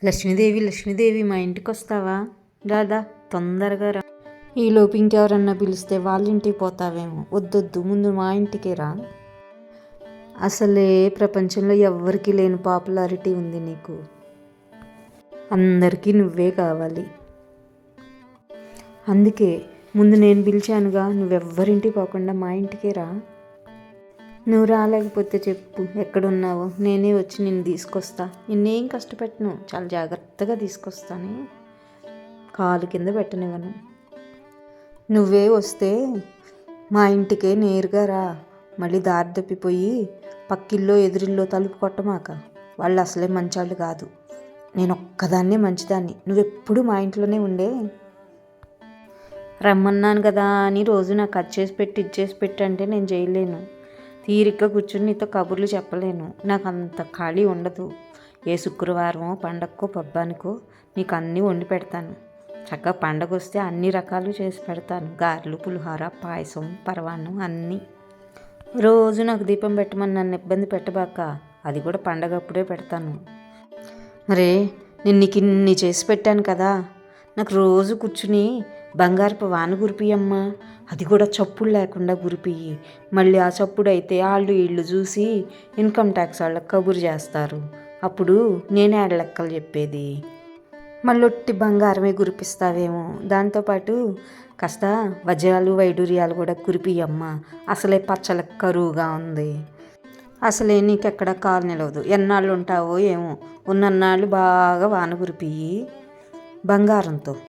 లక్ష్మీదేవి లక్ష్మీదేవి మా ఇంటికి వస్తావా? దాదా తొందరగా రా. ఈలోపు ఇంకెవరన్నా పిలిస్తే వాళ్ళ ఇంటికి పోతావేమో. వద్దొద్దు, ముందు మా ఇంటికే రా. అసలే ప్రపంచంలో ఎవ్వరికీ లేని పాపులారిటీ ఉంది నీకు. అందరికీ నువ్వే కావాలి. అందుకే ముందు నేను పిలిచానుగా, నువ్వెవ్వరింటికి పోకుండా మా ఇంటికే రా. నువ్వు రాలేకపోతే చెప్పు ఎక్కడున్నావో, నేనే వచ్చి నిన్ను తీసుకొస్తా. నిన్నేం కష్టపెట్టను, చాలా జాగ్రత్తగా తీసుకొస్తాను. కాలు కింద పెట్టనివ్వను. నువ్వే వస్తే మా ఇంటికే నేరుగా రా. మళ్ళీ దారి తప్పిపోయి పక్కిల్లో ఎదురిల్లో తలుపు కొట్టమాక. వాళ్ళు అసలే మంచాళ్ళు కాదు. నేను ఒక్కదాన్నే మంచిదాన్ని. నువ్వెప్పుడు మా ఇంట్లోనే ఉండే. రమ్మన్నాను కదా అని రోజు నాకు అది చేసి పెట్టి ఇది చేసి పెట్టి అంటే నేను చేయలేను. తీరిగ్గా కూర్చుని నీతో కబుర్లు చెప్పలేను. నాకు అంత ఖాళీ ఉండదు. ఏ శుక్రవారమో పండగకో పబ్బానికో నీకు అన్నీ వండి పెడతాను. చక్కగా పండగ వస్తే అన్ని రకాలు చేసి పెడతాను. గారెలు, పులిహోర, పాయసం, పరవాన్నం అన్నీ. రోజు నాకు దీపం పెట్టమని నన్ను ఇబ్బంది పెట్టబాక. అది కూడా పండగ అప్పుడే పెడతాను. మరే నేను నీకు ఇన్ని చేసి పెట్టాను కదా, నాకు రోజు కూర్చుని బంగారపు వాన కురిపియమ్మా, అది కూడా చప్పుడు లేకుండా కురిపియి. మళ్ళీ ఆ చప్పుడు అయితే వాళ్ళు వీళ్ళు చూసి ఇన్కమ్ ట్యాక్స్ వాళ్ళకి కబురు చేస్తారు. అప్పుడు నేనే ఆడ లెక్కలు చెప్పేది. మళ్ళీ ఒట్టి బంగారమే కురిపిస్తావేమో. దాంతోపాటు కాస్త వజ్రాలు వైడూర్యాలు కూడా కురిపియమ్మా. అసలే పచ్చలకు కరువుగా ఉంది. అసలే నీకెక్కడ కాలు నిలవదు. ఎన్నాళ్ళు ఉంటావో ఏమో. ఉన్నన్నాళ్ళు బాగా వాన కురిపియి బంగారంతో.